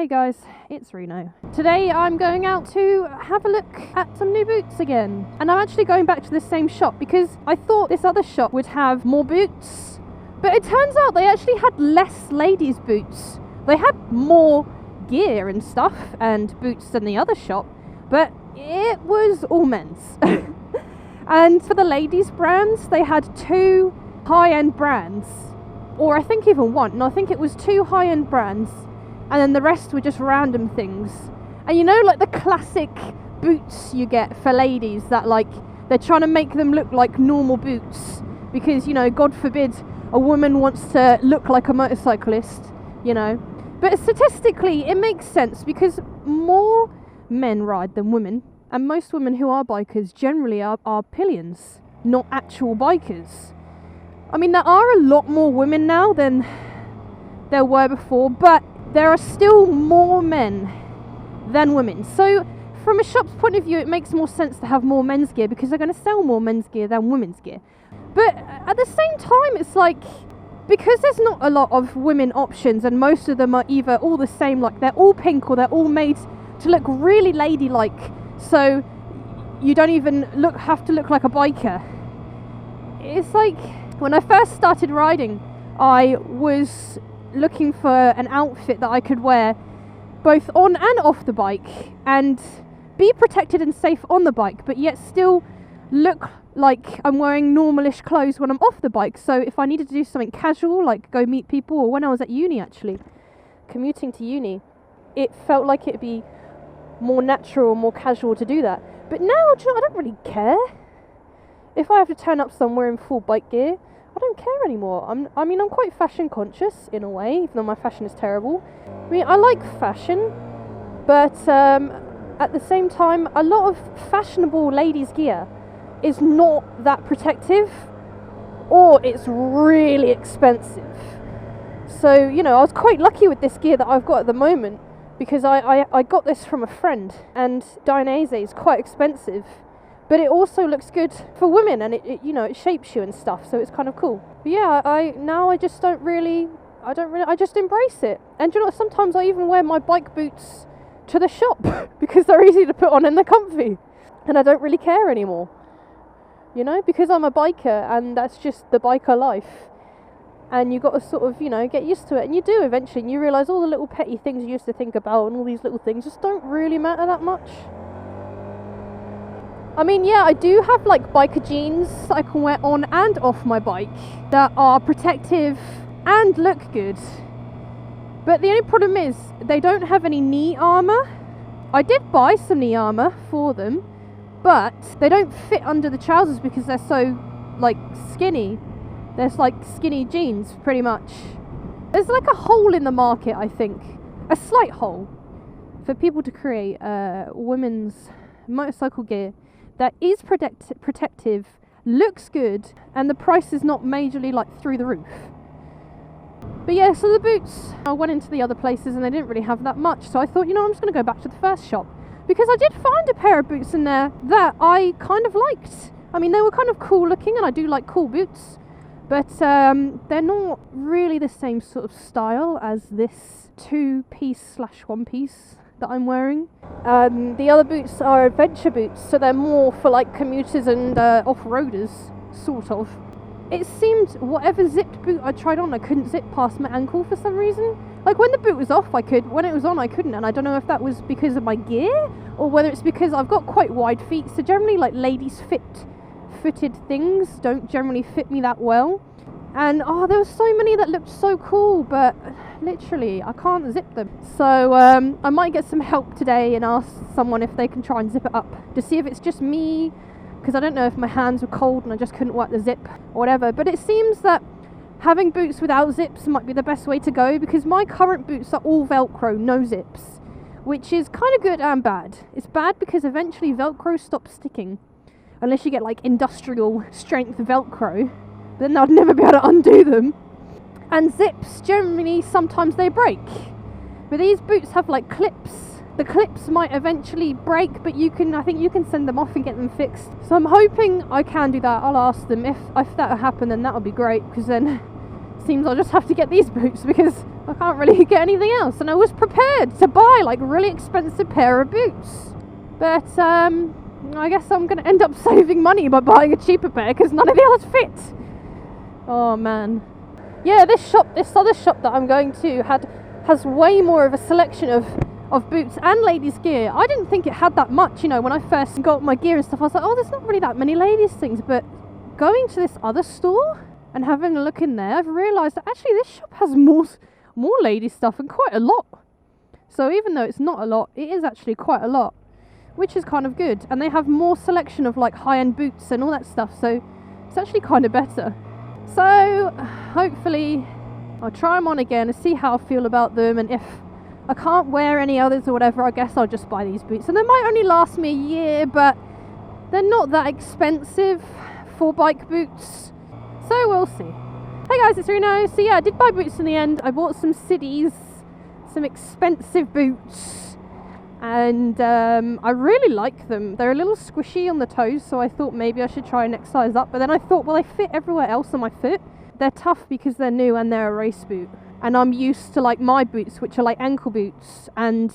Hey guys, it's Reeno. Today I'm going out to have a look at some new boots again. And I'm actually going back to the same shop because I thought this other shop would have more boots. But it turns out they actually had less ladies' boots. They had more gear and stuff and boots than the other shop, but it was all men's. And for the ladies' brands, they had 2 high-end brands. Or I think even one. No, I think it was 2 high-end brands. And then the rest were just random things. And you know, like the classic boots you get for ladies that like, they're trying to make them look like normal boots. Because, you know, God forbid a woman wants to look like a motorcyclist, you know. But statistically, it makes sense because more men ride than women. And most women who are bikers generally are pillions, not actual bikers. I mean, there are a lot more women now than there were before, but there are still more men than women. So from a shop's point of view, it makes more sense to have more men's gear because they're going to sell more men's gear than women's gear. But at the same time, it's like, because there's not a lot of women options and most of them are either all the same, like they're all pink or they're all made to look really ladylike, so you don't even have to look like a biker. It's like, when I first started riding, I was looking for an outfit that I could wear both on and off the bike and be protected and safe on the bike, but yet still look like I'm wearing normalish clothes when I'm off the bike. So if I needed to do something casual, like go meet people, or when I was at uni actually, commuting to uni, it felt like it'd be more natural, more casual to do that. But now, do you know, I don't really care. If I have to turn up somewhere in full bike gear, I don't care anymore. I'm quite fashion conscious in a way, even though my fashion is terrible. I mean, I like fashion, but at the same time, a lot of fashionable ladies' gear is not that protective, or it's really expensive. So, you know, I was quite lucky with this gear that I've got at the moment, because I got this from a friend, and Dainese is quite expensive. But it also looks good for women, and it you know, it shapes you and stuff, so it's kind of cool. But yeah, I just embrace it. And do you know what, sometimes I even wear my bike boots to the shop because they're easy to put on and they're comfy. And I don't really care anymore. You know, because I'm a biker and that's just the biker life. And you got to sort of, you know, get used to it. And you do eventually, and you realise all the little petty things you used to think about and all these little things just don't really matter that much. I mean, yeah, I do have like biker jeans that I can wear on and off my bike that are protective and look good. But the only problem is they don't have any knee armour. I did buy some knee armour for them, but they don't fit under the trousers because they're so like skinny. There's like skinny jeans pretty much. There's like a hole in the market, I think. A slight hole for people to create women's motorcycle gear that is protective, looks good, and the price is not majorly like through the roof. But yeah, so the boots, I went into the other places and they didn't really have that much, so I thought, you know, I'm just going to go back to the first shop, because I did find a pair of boots in there that I kind of liked. I mean, they were kind of cool looking, and I do like cool boots, but they're not really the same sort of style as this 2-piece/1-piece that I'm wearing. The other boots are adventure boots, so they're more for like commuters and off-roaders, sort of. It seemed whatever zipped boot I tried on, I couldn't zip past my ankle for some reason. Like when the boot was off I could, when it was on I couldn't, and I don't know if that was because of my gear or whether it's because I've got quite wide feet, so generally like ladies footed things don't generally fit me that well. And there were so many that looked so cool, but literally I can't zip them. So I might get some help today and ask someone if they can try and zip it up to see if it's just me, because I don't know if my hands were cold and I just couldn't work the zip or whatever. But it seems that having boots without zips might be the best way to go, because my current boots are all Velcro, no zips, which is kind of good and bad. It's bad because eventually Velcro stops sticking, unless you get like industrial strength Velcro. Then I'd never be able to undo them. And zips, generally, sometimes they break. But these boots have like clips. The clips might eventually break, but I think you can send them off and get them fixed. So I'm hoping I can do that. I'll ask them. If that will happen, then that would be great, because then seems I'll just have to get these boots because I can't really get anything else. And I was prepared to buy like a really expensive pair of boots, but I guess I'm going to end up saving money by buying a cheaper pair because none of the others fit. Oh man. Yeah, this other shop that I'm going to has way more of a selection of boots and ladies gear. I didn't think it had that much, you know, when I first got my gear and stuff. I was like, oh, there's not really that many ladies things. But going to this other store and having a look in there, I've realised that actually this shop has more ladies stuff and quite a lot. So even though it's not a lot, it is actually quite a lot, which is kind of good. And they have more selection of like high-end boots and all that stuff, so it's actually kind of better. So hopefully I'll try them on again and see how I feel about them, and if I can't wear any others or whatever, I guess I'll just buy these boots. And they might only last me a year, but they're not that expensive for bike boots, so we'll see. Hey guys, it's Reeno. So yeah, I did buy boots in the end. I bought some Sidis, some expensive boots, and I really like them. They're a little squishy on the toes, so I thought maybe I should try and next size up, but then I thought, well, they fit everywhere else on my foot. They're tough because they're new and they're a race boot, and I'm used to like my boots, which are like ankle boots, and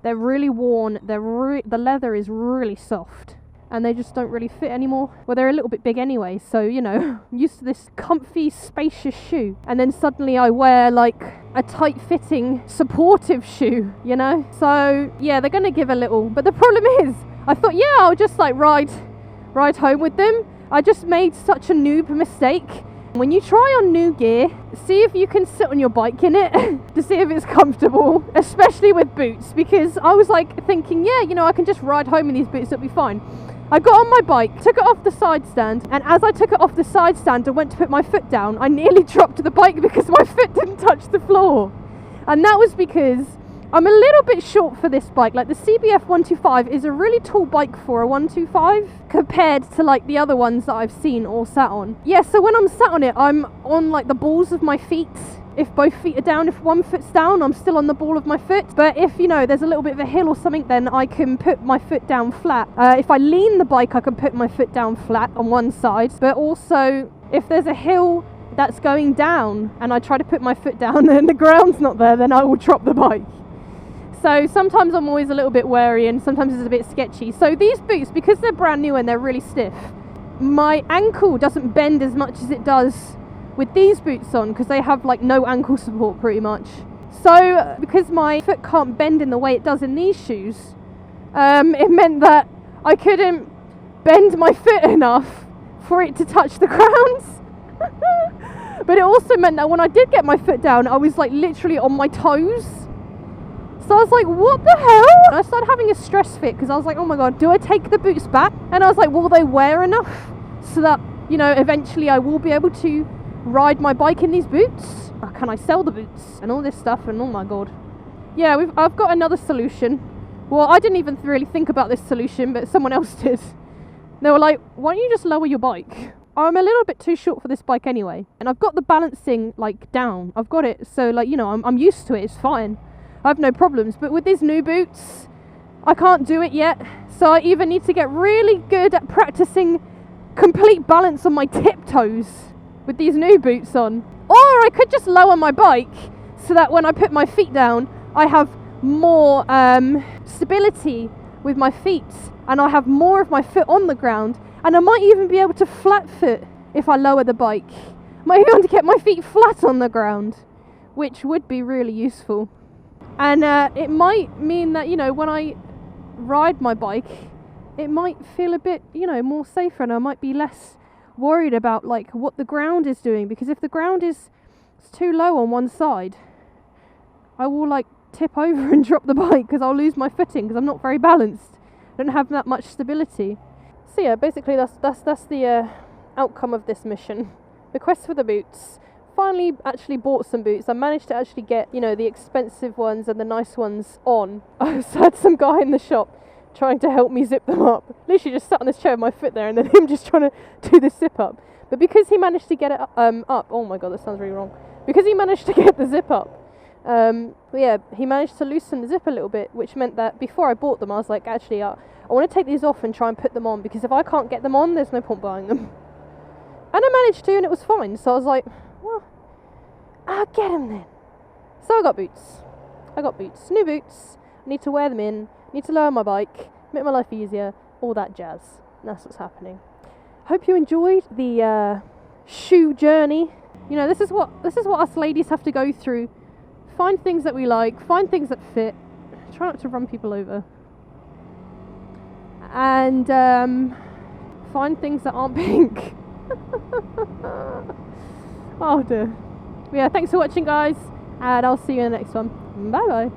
they're really worn. The leather is really soft, and they just don't really fit anymore. Well, they're a little bit big anyway, so you know, I'm used to this comfy, spacious shoe, and then suddenly I wear like a tight-fitting, supportive shoe, you know? So yeah, they're gonna give a little, but the problem is, I thought, yeah, I'll just like ride home with them. I just made such a noob mistake. When you try on new gear, see if you can sit on your bike in it to see if it's comfortable, especially with boots, because I was like thinking, yeah, you know, I can just ride home in these boots, it'll be fine. I got on my bike, took it off the side stand, and as I took it off the side stand and went to put my foot down, I nearly dropped the bike because my foot didn't touch the floor. And that was because I'm a little bit short for this bike. Like the CBF 125 is a really tall bike for a 125 compared to like the other ones that I've seen or sat on. Yeah, so when I'm sat on it, I'm on like the balls of my feet. If both feet are down, if one foot's down, I'm still on the ball of my foot. But if, you know, there's a little bit of a hill or something, then I can put my foot down flat. If I lean the bike, I can put my foot down flat on one side. But also, if there's a hill that's going down and I try to put my foot down and the ground's not there, then I will drop the bike. So sometimes I'm always a little bit wary, and sometimes it's a bit sketchy. So these boots, because they're brand new and they're really stiff, my ankle doesn't bend as much as it does with these boots on, because they have like no ankle support pretty much. So because my foot can't bend in the way it does in these shoes, it meant that I couldn't bend my foot enough for it to touch the ground. But it also meant that when I did get my foot down, I was like literally on my toes. So I was like, what the hell? And I started having a stress fit because I was like, oh my god, do I take the boots back? And I was like, will they wear enough so that, you know, eventually I will be able to ride my bike in these boots? Or can I sell the boots and all this stuff? And oh my god. Yeah, I've got another solution. Well, I didn't even really think about this solution, but someone else did. They were like, why don't you just lower your bike? I'm a little bit too short for this bike anyway, and I've got the balancing like down. I've got it, so like, you know, I'm used to it. It's fine. I have no problems. But with these new boots, I can't do it yet. So I either need to get really good at practicing complete balance on my tiptoes with these new boots on, or I could just lower my bike so that when I put my feet down, I have more stability with my feet, and I have more of my foot on the ground, and I might even be able to flat foot if I lower the bike. I might be able to get my feet flat on the ground, which would be really useful. And it might mean that, you know, when I ride my bike, it might feel a bit, you know, more safer, and I might be less worried about like what the ground is doing, because if the ground is too low on one side, I will like tip over and drop the bike because I'll lose my footing because I'm not very balanced. I don't have that much stability. So yeah, basically that's the outcome of this mission. The quest for the boots. Finally actually bought some boots. I managed to actually get, you know, the expensive ones and the nice ones on. I had some guy in the shop trying to help me zip them up. Literally just sat on this chair with my foot there, and then him just trying to do the zip up. But because he managed to get it up, oh my god, that sounds really wrong. Because he managed to get the zip up, yeah, he managed to loosen the zip a little bit, which meant that before I bought them, I was like, actually, I want to take these off and try and put them on, because if I can't get them on, there's no point buying them. And I managed to, and it was fine. So I was like, well, Ah, get him then. So I got boots. New boots. I need to wear them in. Need to lower my bike. Make my life easier. All that jazz. And that's what's happening. Hope you enjoyed the shoe journey. You know, this is what us ladies have to go through. Find things that we like. Find things that fit. Try not to run people over. And find things that aren't pink. Oh dear. Yeah, thanks for watching, guys, and I'll see you in the next one. Bye bye.